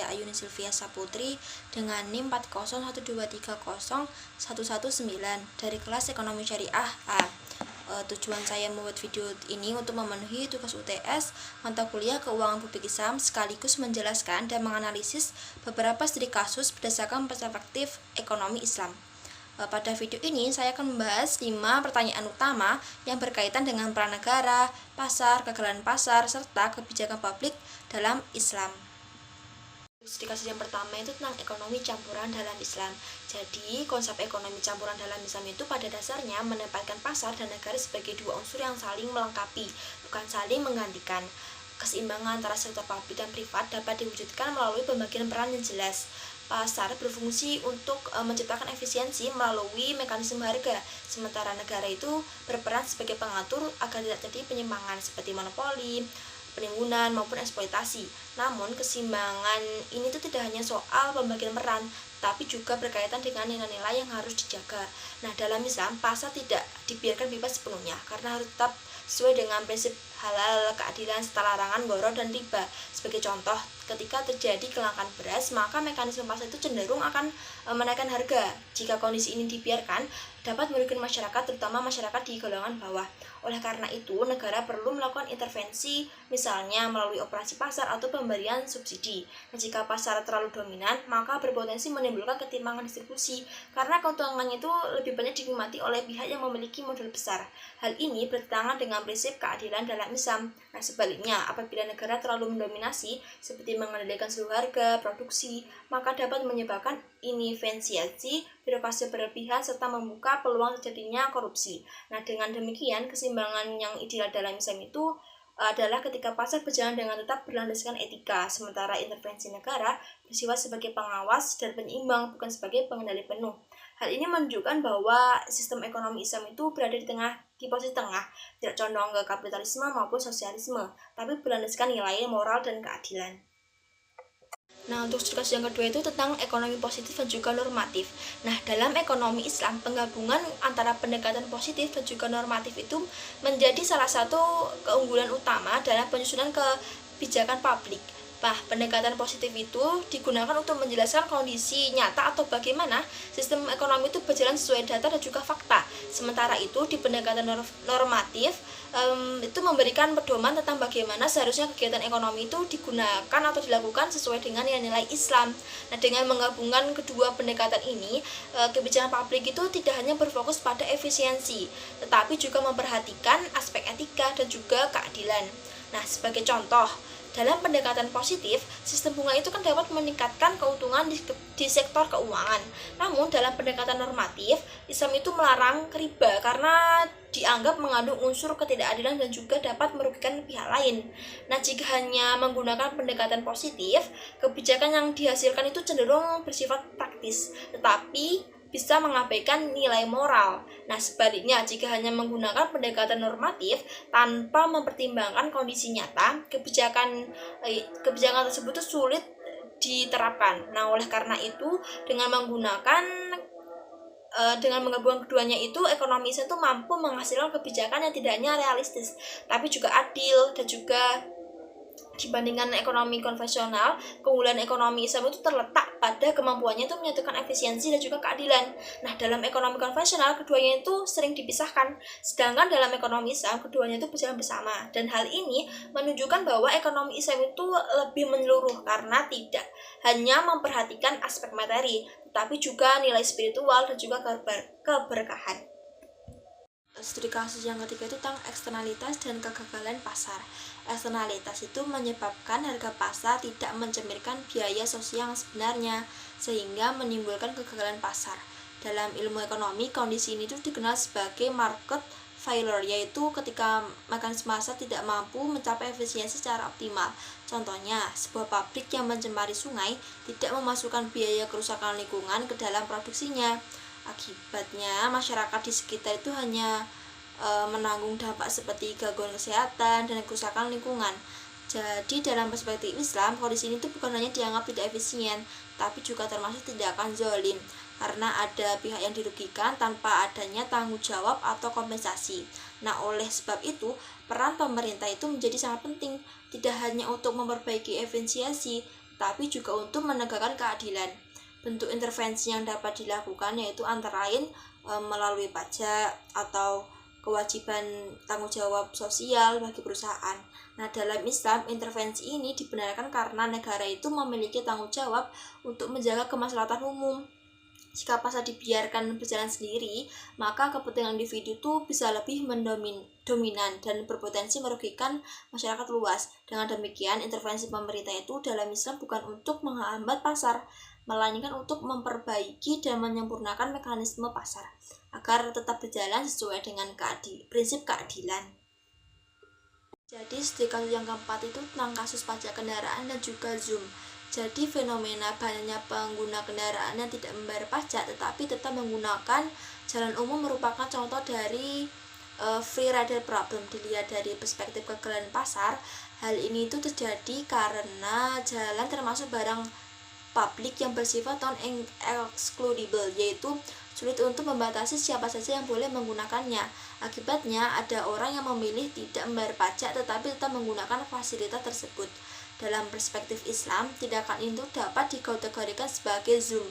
saya Ayuni Sylvia Saputri dengan NIM 401230119 dari kelas Ekonomi Syariah A. Tujuan saya membuat video ini untuk memenuhi tugas UTS mata kuliah Keuangan Publik Islam sekaligus menjelaskan dan menganalisis beberapa studi kasus berdasarkan perspektif ekonomi Islam. Pada video ini saya akan membahas 5 pertanyaan utama yang berkaitan dengan peran negara, pasar, kegagalan pasar, serta kebijakan publik dalam Islam. Studi kasus yang pertama itu tentang ekonomi campuran dalam Islam. Jadi, konsep ekonomi campuran dalam Islam itu pada dasarnya menempatkan pasar dan negara sebagai dua unsur yang saling melengkapi, bukan saling menggantikan. Keseimbangan antara sektor publik dan privat dapat diwujudkan melalui pembagian peran yang jelas. Pasar berfungsi untuk menciptakan efisiensi melalui mekanisme harga, sementara negara itu berperan sebagai pengatur agar tidak terjadi penyimpangan seperti monopoli, penimbunan maupun eksploitasi. Namun keseimbangan ini tuh tidak hanya soal pembagian peran, tapi juga berkaitan dengan nilai-nilai yang harus dijaga. Nah, dalam Islam, pasar tidak dibiarkan bebas sepenuhnya karena harus tetap sesuai dengan prinsip halal, keadilan, serta larangan gharar dan riba. Sebagai contoh, ketika terjadi kelangkaan beras, maka mekanisme pasar itu cenderung akan menaikkan harga. Jika kondisi ini dibiarkan, dapat merugikan masyarakat, terutama masyarakat di golongan bawah. Oleh karena itu, negara perlu melakukan intervensi, misalnya melalui operasi pasar atau pemberian subsidi. Nah, jika pasar terlalu dominan, maka berpotensi menimbulkan ketimpangan distribusi, karena keuntungannya itu lebih banyak dinikmati oleh pihak yang memiliki modal besar. Hal ini bertentangan dengan prinsip keadilan dalam Islam. Nah, sebaliknya, apabila negara terlalu mendominasi, seperti mengendalikan seluruh harga, produksi, maka dapat menyebabkan inefisiensi, birokrasi berlebihan, serta membuka peluang terjadinya korupsi. Nah, dengan demikian, keseimbangan yang ideal dalam Islam itu adalah ketika pasar berjalan dengan tetap berlandaskan etika, sementara intervensi negara bersifat sebagai pengawas dan penyeimbang, bukan sebagai pengendali penuh. Hal ini menunjukkan bahwa sistem ekonomi Islam itu berada di posisi tengah, tidak condong ke kapitalisme maupun sosialisme, tapi berlandaskan nilai moral dan keadilan. Nah, untuk studi kasus yang kedua itu tentang ekonomi positif dan juga normatif. Nah, dalam ekonomi Islam, penggabungan antara pendekatan positif dan juga normatif itu menjadi salah satu keunggulan utama dalam penyusunan kebijakan publik. Nah, pendekatan positif itu digunakan untuk menjelaskan kondisi nyata atau bagaimana sistem ekonomi itu berjalan sesuai data dan juga fakta. Sementara itu, di pendekatan normatif itu memberikan pedoman tentang bagaimana seharusnya kegiatan ekonomi itu digunakan atau dilakukan sesuai dengan nilai-nilai Islam. Nah, dengan menggabungkan kedua pendekatan ini, kebijakan publik itu tidak hanya berfokus pada efisiensi, tetapi juga memperhatikan aspek etika dan juga keadilan. Nah, sebagai contoh, dalam pendekatan positif, sistem bunga itu kan dapat meningkatkan keuntungan di sektor keuangan. Namun dalam pendekatan normatif, Islam itu melarang riba karena dianggap mengandung unsur ketidakadilan dan juga dapat merugikan pihak lain. Nah, jika hanya menggunakan pendekatan positif, kebijakan yang dihasilkan itu cenderung bersifat praktis, tetapi bisa mengabaikan nilai moral. Nah, sebaliknya, jika hanya menggunakan pendekatan normatif tanpa mempertimbangkan kondisi nyata, kebijakan tersebut sulit diterapkan. Nah, oleh karena itu, dengan menggabungkan keduanya itu, ekonomi Islam itu mampu menghasilkan kebijakan yang tidak hanya realistis, tapi juga adil dan juga dibandingkan ekonomi konvensional. Keunggulan ekonomi Islam itu terletak pada kemampuannya itu menyatukan efisiensi dan juga keadilan. Nah, dalam ekonomi konvensional keduanya itu sering dipisahkan, sedangkan dalam ekonomi Islam keduanya itu berjalan bersama. Dan hal ini menunjukkan bahwa ekonomi Islam itu lebih menyeluruh karena tidak hanya memperhatikan aspek materi, tetapi juga nilai spiritual dan juga keberkahan. Studi kasus yang ketiga itu tentang eksternalitas dan kegagalan pasar. Eksternalitas itu menyebabkan harga pasar tidak mencerminkan biaya sosial yang sebenarnya, sehingga menimbulkan kegagalan pasar. Dalam ilmu ekonomi, kondisi ini itu dikenal sebagai market failure, yaitu ketika mekanisme pasar tidak mampu mencapai efisiensi secara optimal. Contohnya, sebuah pabrik yang mencemari sungai tidak memasukkan biaya kerusakan lingkungan ke dalam produksinya. Akibatnya, masyarakat di sekitar itu hanya menanggung dampak seperti gangguan kesehatan dan kerusakan lingkungan. Jadi, dalam perspektif Islam, kondisi ini tuh bukan hanya dianggap tidak efisien, tapi juga termasuk tindakan zalim, karena ada pihak yang dirugikan tanpa adanya tanggung jawab atau kompensasi. Nah, oleh sebab itu, peran pemerintah itu menjadi sangat penting, tidak hanya untuk memperbaiki efisiensi, tapi juga untuk menegakkan keadilan. Bentuk intervensi yang dapat dilakukan yaitu antara lain melalui pajak atau kewajiban tanggung jawab sosial bagi perusahaan. Nah, dalam Islam, intervensi ini dibenarkan karena negara itu memiliki tanggung jawab untuk menjaga kemaslahatan umum. Jika pasar dibiarkan berjalan sendiri, maka kepentingan individu itu bisa lebih dominan dan berpotensi merugikan masyarakat luas. Dengan demikian, intervensi pemerintah itu dalam Islam bukan untuk menghambat pasar, melainkan untuk memperbaiki dan menyempurnakan mekanisme pasar agar tetap berjalan sesuai dengan prinsip keadilan. Jadi, studi kasus yang keempat itu tentang kasus pajak kendaraan dan juga Zoom. Jadi, fenomena banyaknya pengguna kendaraan yang tidak membayar pajak tetapi tetap menggunakan jalan umum merupakan contoh dari free rider problem. Dilihat dari perspektif kegagalan pasar, hal ini itu terjadi karena jalan termasuk barang publik yang bersifat non-excludable, yaitu sulit untuk membatasi siapa saja yang boleh menggunakannya. Akibatnya, ada orang yang memilih tidak membayar pajak tetapi tetap menggunakan fasilitas tersebut. Dalam perspektif Islam, tindakan itu dapat dikategorikan sebagai zulm,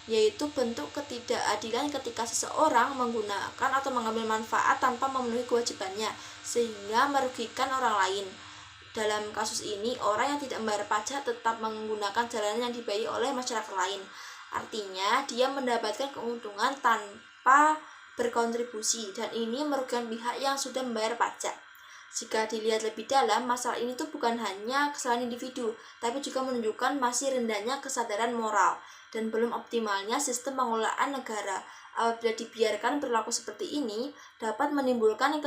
yaitu bentuk ketidakadilan ketika seseorang menggunakan atau mengambil manfaat tanpa memenuhi kewajibannya, sehingga merugikan orang lain. Dalam kasus ini, orang yang tidak membayar pajak tetap menggunakan jalan yang dibayari oleh masyarakat lain. Artinya, dia mendapatkan keuntungan tanpa berkontribusi, dan ini merugikan pihak yang sudah membayar pajak. Jika dilihat lebih dalam, masalah ini tuh bukan hanya kesalahan individu, tapi juga menunjukkan masih rendahnya kesadaran moral dan belum optimalnya sistem pengelolaan negara. Apabila dibiarkan berlaku seperti ini, dapat menimbulkan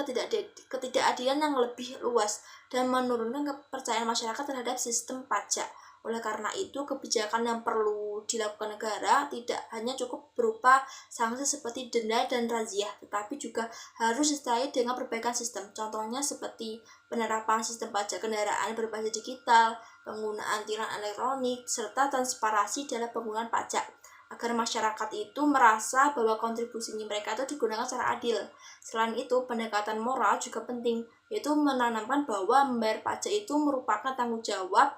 ketidakadilan yang lebih luas dan menurunkan kepercayaan masyarakat terhadap sistem pajak. Oleh karena itu, kebijakan yang perlu dilakukan negara tidak hanya cukup berupa sanksi seperti denda dan razziah, tetapi juga harus disertai dengan perbaikan sistem. Contohnya seperti penerapan sistem pajak kendaraan berbasis digital, penggunaan tilang elektronik, serta transparansi dalam penggunaan pajak, agar masyarakat itu merasa bahwa kontribusinya mereka itu digunakan secara adil. Selain itu, pendekatan moral juga penting, yaitu menanamkan bahwa membayar pajak itu merupakan tanggung jawab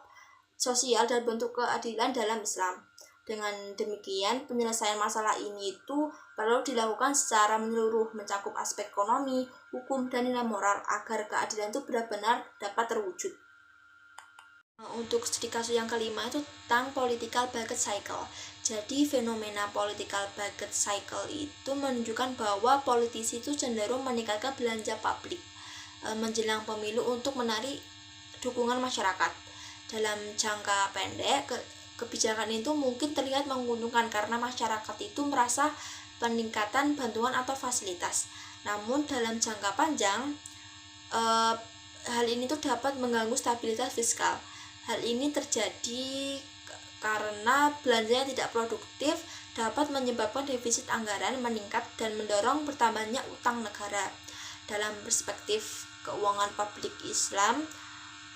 sosial dan bentuk keadilan dalam Islam. Dengan demikian, penyelesaian masalah ini itu perlu dilakukan secara menyeluruh, mencakup aspek ekonomi, hukum, dan nilai moral agar keadilan itu benar-benar dapat terwujud. Untuk studi kasus yang kelima itu tentang political budget cycle. Jadi, fenomena political budget cycle itu menunjukkan bahwa politisi itu cenderung meningkatkan belanja publik menjelang pemilu untuk menarik dukungan masyarakat. Dalam jangka pendek, kebijakan itu mungkin terlihat menguntungkan karena masyarakat itu merasa peningkatan bantuan atau fasilitas. Namun dalam jangka panjang, hal ini tuh dapat mengganggu stabilitas fiskal. Hal ini terjadi karena belanja yang tidak produktif dapat menyebabkan defisit anggaran meningkat dan mendorong bertambahnya utang negara. Dalam perspektif keuangan publik Islam,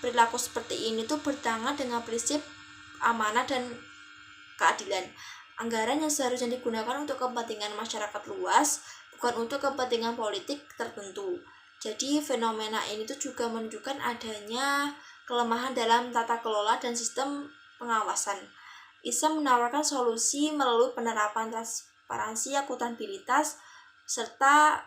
perilaku seperti ini tuh bertentangan dengan prinsip amanah dan keadilan. Anggaran yang seharusnya digunakan untuk kepentingan masyarakat luas, bukan untuk kepentingan politik tertentu. Jadi fenomena ini tuh juga menunjukkan adanya kelemahan dalam tata kelola dan sistem pengawasan. Islam menawarkan solusi melalui penerapan transparansi, akuntabilitas, serta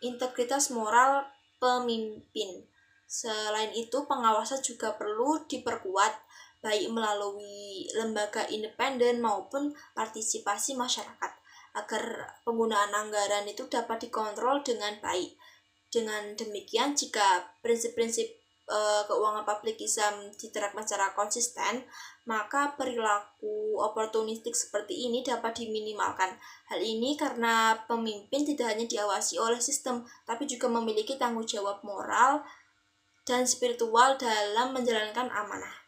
integritas moral pemimpin. Selain itu, pengawasan juga perlu diperkuat, baik melalui lembaga independen maupun partisipasi masyarakat, agar penggunaan anggaran itu dapat dikontrol dengan baik. Dengan demikian, jika prinsip-prinsip keuangan publik Islam diterapkan secara konsisten, maka perilaku oportunistik seperti ini dapat diminimalkan. Hal ini karena pemimpin tidak hanya diawasi oleh sistem, tapi juga memiliki tanggung jawab moral dan spiritual dalam menjalankan amanah.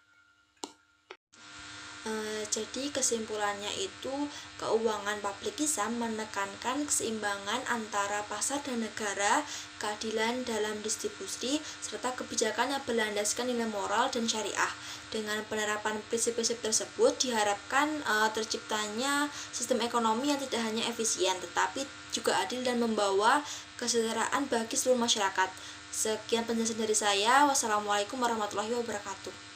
Jadi kesimpulannya itu, keuangan publik Islam menekankan keseimbangan antara pasar dan negara, keadilan dalam distribusi, serta kebijakan yang berlandaskan nilai moral dan syariah. Dengan penerapan prinsip-prinsip tersebut diharapkan terciptanya sistem ekonomi yang tidak hanya efisien tetapi juga adil dan membawa kesejahteraan bagi seluruh masyarakat. Sekian penjelasan dari saya. Wassalamualaikum warahmatullahi wabarakatuh.